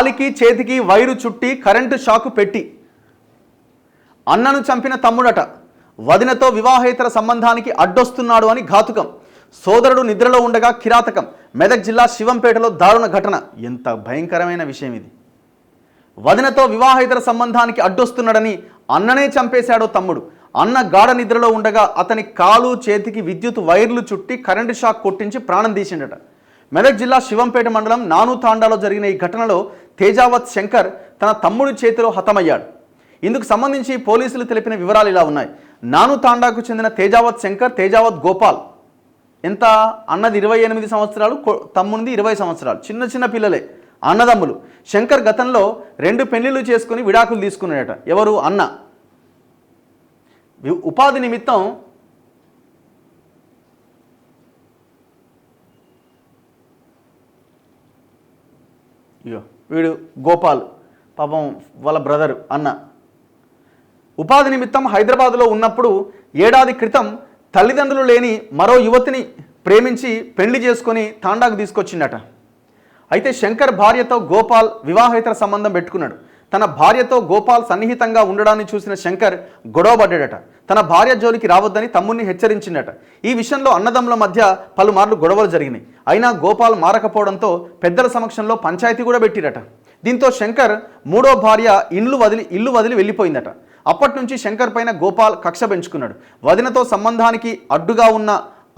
కాలికి చేతికి వైరు చుట్టి కరెంటు షాకు పెట్టి అన్నను చంపిన తమ్ముడట. వదినతో వివాహేతర సంబంధానికి అడ్డొస్తున్నాడు అని ఘాతుకం. సోదరుడు నిద్రలో ఉండగా కిరాతకం. మెదక్ జిల్లా శివంపేటలో దారుణ ఘటన. ఎంత భయంకరమైన విషయం ఇది. వదినతో వివాహేతర సంబంధానికి అడ్డొస్తున్నాడని అన్ననే చంపేశాడో తమ్ముడు. అన్న గాఢ నిద్రలో ఉండగా అతని కాలు చేతికి విద్యుత్ వైర్లు చుట్టి కరెంటు షాక్ కొట్టించి ప్రాణం తీసిండట. మెదక్ జిల్లా శివంపేట మండలం నాను తాండాలో జరిగిన ఈ ఘటనలో తేజావత్ శంకర్ తన తమ్ముడి చేతిలో హతమయ్యాడు. ఇందుకు సంబంధించి పోలీసులు తెలిపిన వివరాలు ఇలా ఉన్నాయి. నాను తాండాకు చెందిన తేజావత్ శంకర్, తేజావత్ గోపాల్ ఎంత అన్నది 28 సంవత్సరాలు, తమ్మునిది 20 సంవత్సరాలు. చిన్న చిన్న పిల్లలే, అన్నదమ్ములు. శంకర్ గతంలో 2 పెళ్లిళ్ళు చేసుకుని విడాకులు తీసుకున్నాడట. ఎవరు? అన్న. ఉపాధి నిమిత్తం వీడు గోపాల్ పాపం వాళ్ళ బ్రదరు అన్న. ఉపాధి నిమిత్తం హైదరాబాదులో ఉన్నప్పుడు ఏడాది క్రితం తల్లిదండ్రులు లేని మరో యువతిని ప్రేమించి పెళ్లి చేసుకొని తాండాకు తీసుకొచ్చిండట. అయితే శంకర్ భార్యతో గోపాల్ వివాహేతర సంబంధం పెట్టుకున్నాడు. తన భార్యతో గోపాల్ సన్నిహితంగా ఉండడాన్ని చూసిన శంకర్ గొడవపడ్డాడట. తన భార్య జోలికి రావద్దని తమ్ముడిని హెచ్చరించిండట. ఈ విషయంలో అన్నదమ్ముల మధ్య పలుమార్లు గొడవలు జరిగినాయి. అయినా గోపాల్ మారకపోవడంతో పెద్దల సమక్షంలో పంచాయతీ కూడా పెట్టిరట. దీంతో శంకర్ మూడో భార్య ఇల్లు వదిలి వెళ్ళిపోయిందట. అప్పటి నుంచి శంకర్ పైన గోపాల్ కక్ష పెంచుకున్నాడు. వదినతో సంబంధానికి అడ్డుగా ఉన్న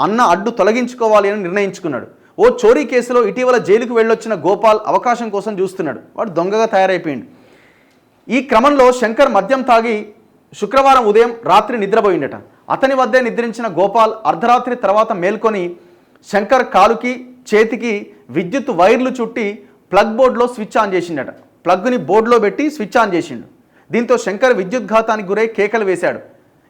అన్న అడ్డు తొలగించుకోవాలి అని నిర్ణయించుకున్నాడు. ఓ చోరీ కేసులో ఇటీవల జైలుకు వెళ్ళొచ్చిన గోపాల్ అవకాశం కోసం చూస్తున్నాడు. వాడు దొంగగా తయారైపోయింది. ఈ క్రమంలో శంకర్ మద్యం తాగి శుక్రవారం ఉదయం రాత్రి నిద్రపోయిండట. అతని వద్దే నిద్రించిన గోపాల్ అర్ధరాత్రి తర్వాత మేల్కొని శంకర్ కాలుకి చేతికి విద్యుత్ వైర్లు చుట్టి ప్లగ్ బోర్డులో స్విచ్ ఆన్ చేసిండట. ప్లగ్ని బోర్డులో పెట్టి స్విచ్ ఆన్ చేసిండు. దీంతో శంకర్ విద్యుద్ఘాతానికి గురై కేకలు వేశాడు.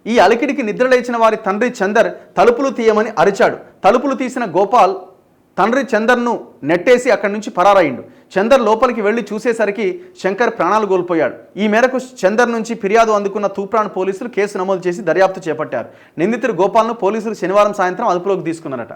ఈ అలికిడికి నిద్రలేచిన వారి తండ్రి చందర్ తలుపులు తీయమని అరిచాడు. తలుపులు తీసిన గోపాల్ తండ్రి చందర్ను నెట్టేసి అక్కడి నుంచి పరారయ్యిండు. చందర్ లోపలికి వెళ్లి చూసేసరికి శంకర్ ప్రాణాలు కోల్పోయాడు. ఈ మేరకు చందర్ నుంచి ఫిర్యాదు అందుకున్న తూప్రాన్ పోలీసులు కేసు నమోదు చేసి దర్యాప్తు చేపట్టారు. నిందితుడు గోపాల్ను పోలీసులు శనివారం సాయంత్రం అదుపులోకి తీసుకున్నారట.